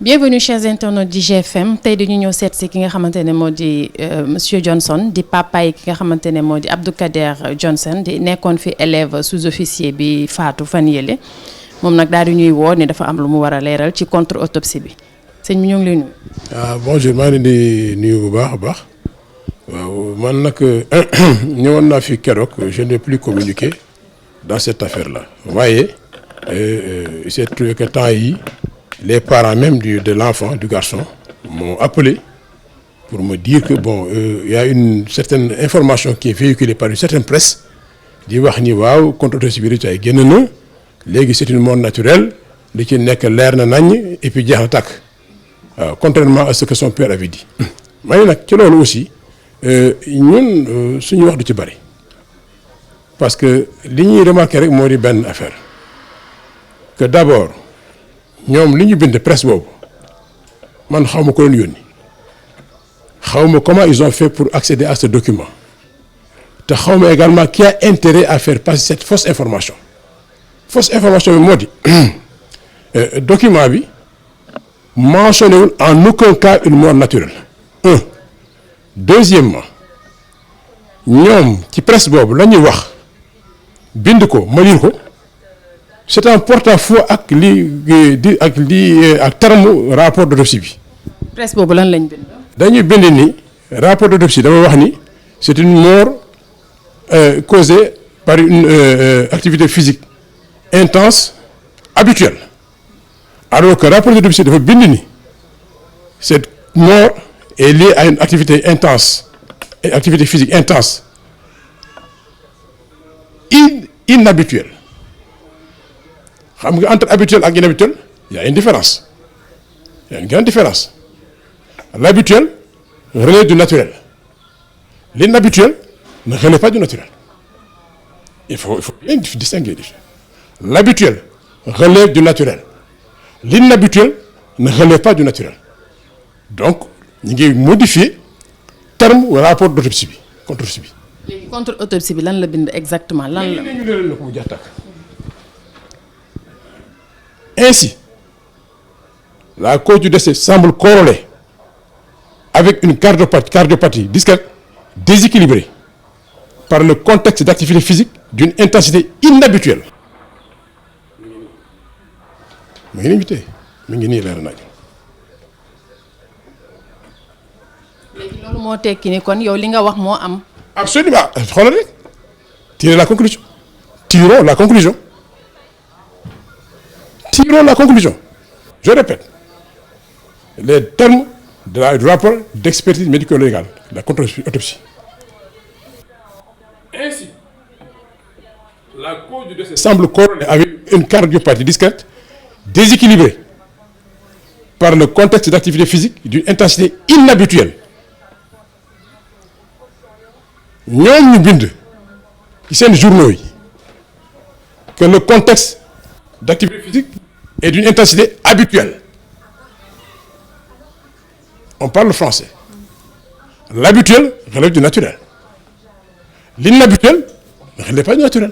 Bienvenue chers internautes du GFM tey dañu ñëw seet si ki nga xamante ne moo di monsieur Johnson di papaay ki nga xamante ne moo di Abdou Kader Johnson di nekkoon fi élève sous-officier bi faatu fan yële moom nag daal di ñuy woo ne dafa am lu mu war a leeral ci contre autopsie bi sëñ bi ñoo ngi lay nuyu. Bonjour maa ngi leen di nuyu bu baax a baax waaw man nag ñëwoon naa fi keroog je n'ai plus communiqué dans cette affaire là waaye c'est que temps yi les parents même de l'enfant, du garçon, m'ont appelé pour me dire que y a une certaine information qui est véhiculée par une certaine presse di wax ni waaw contre autopsie bi ay génn na léegi c'est une mort naturelle li ci nekk leer na nañ et puis jeex na tàkk waaw contrairement à ce que son père avait dit. ma ne nag ci loolu aussi ñun suñu wax du ci bari parce que li ñuy remarqué rek moo di benn affaire que d'abord. ñoom li ñu bind presse boobu man xaw ma ko leen yónni xaw ma comment ils ont fait pour accéder à ce document te xaw ma également qui a intérêt à faire passer cette fausse information bi moo di document bi mentionné wul en aucun cas une mort naturelle deuxièmement ñoom ci presse boobu la ñuy wax bind ko ma lire ko c'est un porte-à-faux ak terme rapport d'autopsie bi. presse boobu lan lañ bind. dañuy bind ni rapport d'autopsie dama wax ni c'est une mort causée par une activité physique intense habituelle alors que rapport d'autopsie dafa bind ni cette mort est liée à une activité physique intense inhabituelle. xam nga entre habituel ak inhabituel il y a une différence il y a une grande différence l'habituel relève du naturel l'inhabituel ne relève pas du naturel il faut bien distinguer l'habituel relève du naturel l'inhabituel ne relève pas du naturel donc ñu ngi modifier terme rapport d'autopsie bi contre autopsie bi. léegi contre autopsie bi lan la bind exactement lan la. Ainsi, la cause du décès semble corrélée avec une cardiopathie discrète déséquilibrée par le contexte d'activité physique d'une intensité inhabituelle. mi ngi invité mi ngi nii leer nañ. léegi loolu moo tekki ni kon yow li nga wax moo am. Absolument xoolal rek tirons la conclusion. Tirons la conclusion. Je répète, les termes du rapport d'expertise médico-légale, la contre-autopsie. Ainsi, la cause du décès semble corrélée avec une cardiopathie discrète, déséquilibrée par le contexte d'activité physique d'une intensité inhabituelle. ñoom ñu bind ci seen journaux yi que le contexte d'activité physique est d'une intensité habituelle. On parle français. L'habituel relève du naturel. L'inhabituel ne relève pas du naturel.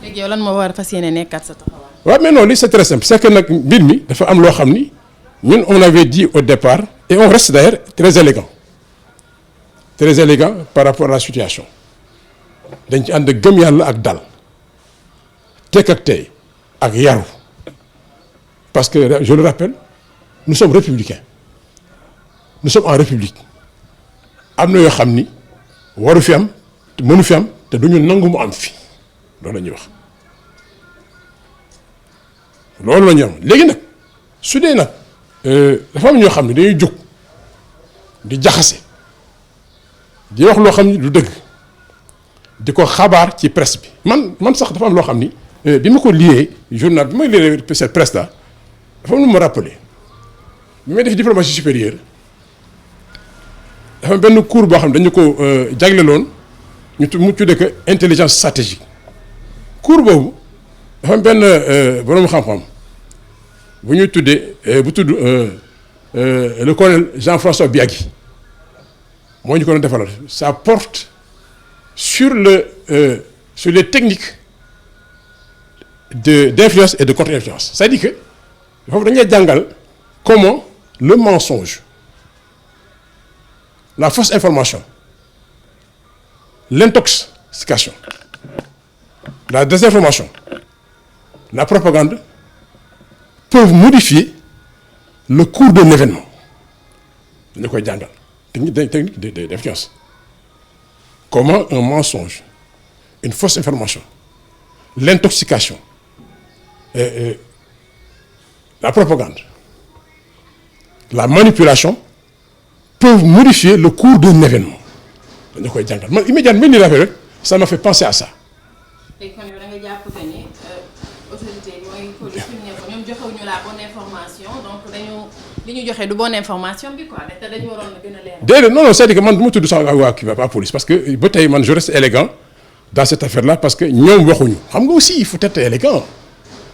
léegi yow lan moo war a fas yéene nekkaat sa taxawaay. waaw mais non lii c'est très simple c'est que nag mbir mi dafa am loo xam ni ñun on avait dit au départ et on reste d'ailleurs très élégant par rapport à la situation dañ ci ànd gëm yàlla ak dal tekk ak tey ak yaru parce que je le rappelle nous sommes républicains nous sommes en république am na yoo xam ni waru fi am te mënu fi am te duñu nangu mu am fi loolu la ñuy wax loolu la ñuy am léegi nag su dee nag dafa am ñoo xam ne dañuy jóg di jaxase di wax loo xam ni du dëgg di ko xabaar ci presse bi man sax dafa am loo xam ni bi ma ko lié journal bi may lié cette presse là dafa am lu ma rappelé bi may def diplomatie supérieure dafa am benn cours boo xam ne dañu ko jagleloon mu tuddee que intelligence stratégique cours boobu dafa am benn borom xam-xam bu ñuy tuddee bu tudd le colonel Jean-François Biagui moo ñu ko doon defalal ça porte sur les techniques d'influence et de contre-influence. C'est-à-dire que foofu dañuy jàngal comment le mensonge, la fausse information, l'intoxication, la désinformation, la propagande peuvent modifier le cours d'un événement. dañu koy jàngal technique d'influence. Comment un mensonge, une fausse information, l'intoxication, la propagande, la manipulation peuvent modifier le cours d'un événement. dañu koy jàngal man immédiatement ni l'affaire rek ça m'a fait penser à ça. léegi kon yow da nga jàpp que ni autorité yi mooy police fi mu ne ko ñoom joxewuñu la bonne information donc li ñu joxe du bonne information bi quoi te dañu waroon a gën a leer. déedéet non c'est-à-dire que man du ma tudd sax waa kii ba police parce que ba tey man je reste élégant dans cette affaire là parce que ñoom waxuñu xam nga aussi il faut être élégant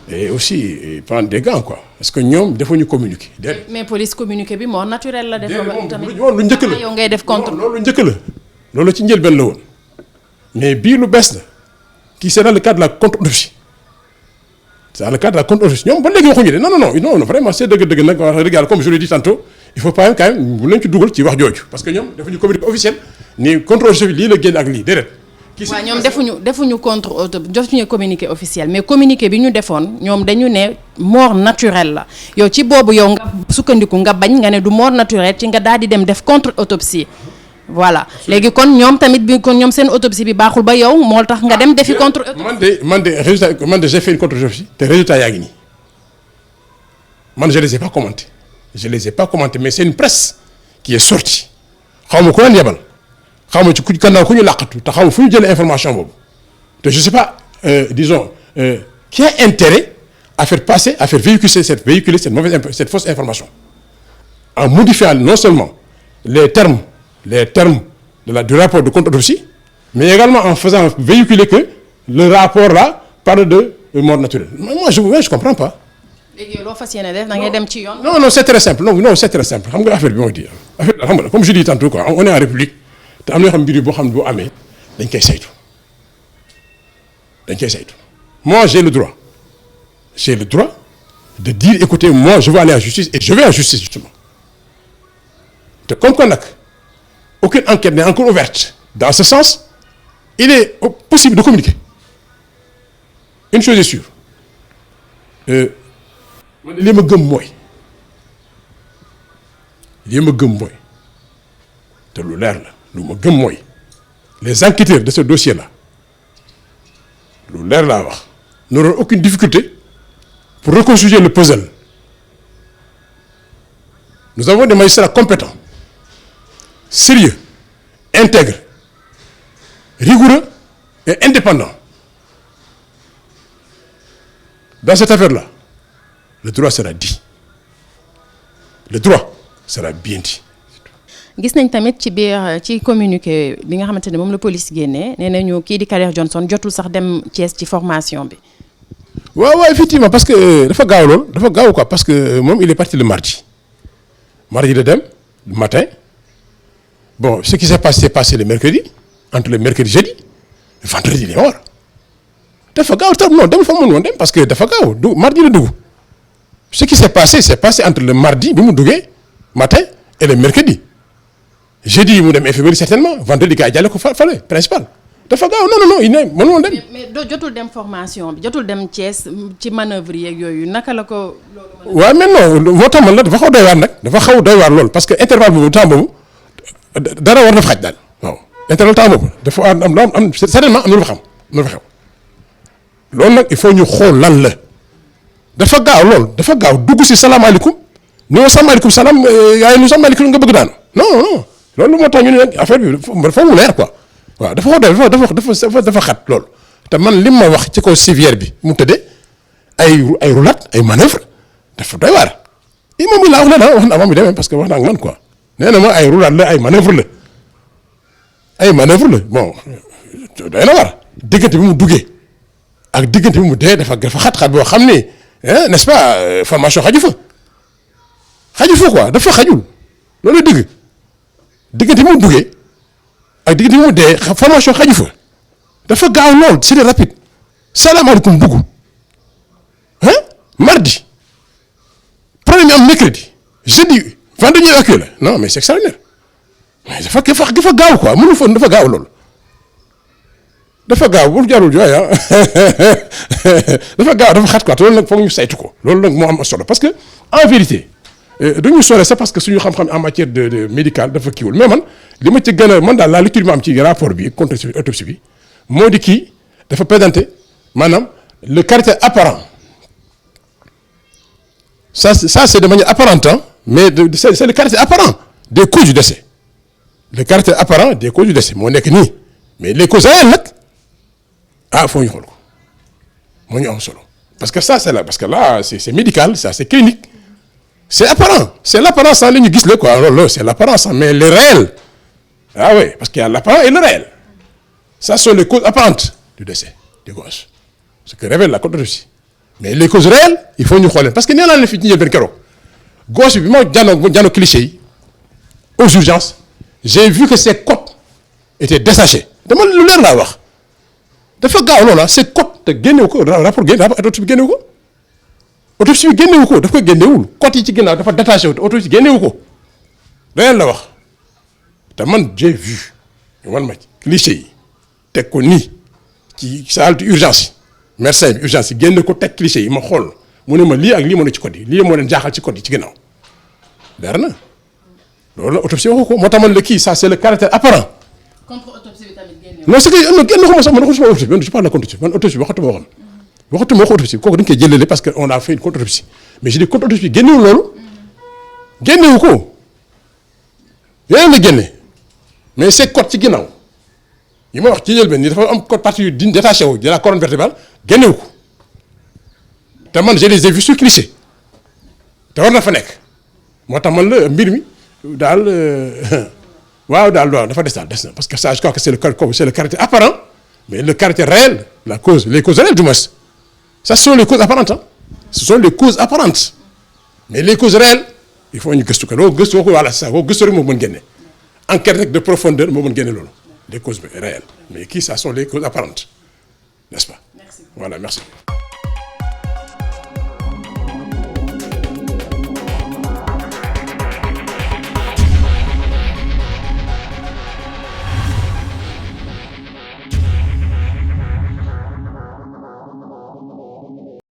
et aussi prendre des gants quoi parce que ñoom defuñu communiquer. mais police communiqué bi moo naturel la def. tamit lu njëkk la yow ngay def contre. loolu njëkk la loolu ci njëlbeen la woon mais bii lu bees la kii c'est dans le cadre de la contre-offensive c'est dans le cadre de la contre-offensive ñoom ba léegi waxuñu de non vraiment c'est dëgg-dëgg nag wax dëgg yàlla comme je l'ai dit tantôt il faut pas quand même bu leen ci dugal ci wax jooju parce que ñoom defuñu communiqué officiel ni contre-offensive lii la génn ak lii déedéet. waaw ñoom defuñu contre defuñu communiqué officiel mais communiqué bi ñu defoon ñoom dañu ne mort naturelle la yow ci boobu yow nga sukkandiku nga bañ nga ne du mort naturelle ci nga daal di dem def contre autopsie voilà léegi kon ñoom tamit bi kon ñoom seen autopsie bi baaxul ba yow moo tax nga dem defi contre autopsie. man de j'ai fait une contre autopsie te résultat yaa ngi nii man je les ai pas commentés mais c'est une presse qui est sortie xaw ma ku leen yebal xaw ma ci gannaaw ku ñu làqatu te xaw ma fu ñu jëlee information boobu te je sais pas disons qui a intérêt à faire véhiculer cette fausse information en modifiant non seulement les termes du rapport de contre-autopsie mais également en faisant véhiculer que le rapport là parle de mort naturelle moi je comprends pas. léegi loo fas yéene def da ngay dem ci yoon. non c'est très simple non c'est très simple xam nga affaire bi mooy di affaire xam nga comme je dis tantôt quoi on est en république te am na yoo xam mbir yi boo xam ne boo amee dañ koy saytu moi j'ai le droit de dire écoutez moi je veux aller en justice et je vais en justice justement te comme que nag aucune enquête n'est encore ouverte dans ce sens il est possible de communiquer une chose est sûre li ma gëm mooy te lu leer la lu ma gëm mooy les enquêteurs de ce dossier là lu leer laa wax n'auront aucune difficulté pour reconstituer le puzzle. Nous avons des magistrats compétents, sérieux, intègres, rigoureux et indépendants. Dans cette affaire-là, le droit sera dit. Le droit sera bien dit. gis nañ tamit ci biir ci communiqué bi nga xamante ne moom la police génnee nee nañu kii di Kader Johnson jotul sax dem Thiès ci formation bi. waaw effectivement parce que dafa gaaw quoi parce que moom il est parti le mardi la dem le matin bon ce qui s'est passé le mercredi entre le mercredi jeudi vendredi il est mort dafa gaaw tam non dem fa mën woon dem parce que dafa gaaw du mardi la dugg ce qui s'est passé entre le mardi bi mu duggee matin et le mercredi. jeudi mu dem infirmerie certainement vendredi gars yi jàlle ko fale principal dafa gaaw non il ne mënu woon dem. mais jotul dem formation bi jotul dem Thiès ci manœuvre yeeg yooyu naka la ko. waaw mais non moo tax man la dafa xaw doy waar nag dafa xaw doy waar lool parce que intervalle boobu temps boobu dara war na fa xaj daal waaw intervalle temps boobu dafa am certainement am na lu fa xew loolu nag il faut ñu xool lan la dafa gaaw dugg si salaamaaleykum ni ma salaamaaleykum salaam yaay nu salaamaaleykum nga bëgg daanu non. loolu moo tax ñu ne nag affaire bi dafa mu leer quoi waaw dafa xat loolu te man li ma wax ci kaw civière bi mu tëddee ay roulade ay manœuvre dafa doy waar moom mi laa wax la wax na avant mi demee parce que wax na ak man quoi nee na ma ay roulade la ay manœuvre la bon doy na war diggante bi mu duggee ak diggante bi mu dee dafa xat boo xam ni n'est-ce pas formation xaju fa fa quoi dafa xajul loolu dëgg diggante mu duggee ak diggante mu dee formation xaju fa dafa gaaw lool c'est rapide salaamaaleykum dugg mardi problème yi am mercredi jeudi vendredi évacué la non mais c'est extraordinaire mais dafa gaaw quoi mënul fa dafa gaaw lool dafa gaaw bu jarul jooy dafa gaaw dafa xat quoi te loolu nag foog ñu saytu ko loolu nag moo am solo parce que en vérité duñu sore c'est parce que suñu xam-xam en matière de médical dafa kiiwul mais man li ma ci gën a man daal la lecture bi ma am ci rapport bi contexte autopsie bi moo di kii dafa présenté maanaam le caractère apparent ça c'est de manière apparente hein, mais c'est le caractère apparent des causes du décès le caractère apparent des causes du décès moo nekk nii mais les causes réelles nag faut ñu xool ko moo ñu am solo parce que ça c'est là parce que là c'est médical ça c'est clinique c'est apparent c'est l'apparence li ñu gis la quoi loolu c'est l'apparence mais le réel oui parce qu'il y a l'apparent et le réel ça sont les causes apparentes du décès des gosses ce que révèle la autopsie mais les causes réelles il faut ñu xool leen parce que nee naa leen fi ci njëlbeen keroog gosse bi moo jànoo cliché yi aux urgences j'ai vu que ces côtes étaient détachées dama lu leer laa wax dafa gaaw loola ces côtes te génnewu ko rapport autopsie bi génnewu ko autopsie bi génnewu ko daf koy génnewul côtes yi ci ginnaaw dafa détaché wu te autopsie génnewu ko réel la wax te man j'ai vu man ma cliché yi teg ko nii ci salle d'urgence yi médecin bi urgence yi génne ko teg cliché yi ma xool mu ne ma lii ak lii moo ne ci côtes yi lii moo leen jaaxal ci côtes yi ci ginnaaw leer na loolu la autopsie waxu ko moo tax man la kii ça c'est le caractère apparent. contre autopsie bi tamit génne non c'est que génn ko ma sax man waxuma autopsie man je parle de contre-autopsie man autopsie waxatuma waxu autopsie kooku dañ koy jëlale parce que on a fait une contre-autopsie mais je dis contre-autopsie génnewu loolu génnewu ko yeneen la génne mais c'est côte ci ginnaaw yi ma wax ci njëlbeen nii dafa am côte partie yu détaché wu de la colonne vertébrale génnewu ko te man je les ai vus sur cliché te war na fa nekk moo tax man la mbir mi daal waaw dafa des na parce que ça je crois que c'est le caractère apparent mais le caractère réel les causes réelles du moins ça ce sont les causes apparentes ce sont les causes apparentes mais les causes réelles il faut ñu gëstu ko loolu gëstu ko voilà ça boo gëstu rek moo mën génne enquête rek de profondeur moo mën génne loolu les causes réelles mais ça sont les causes apparentes n'est-ce pas. Merci. Voilà merci.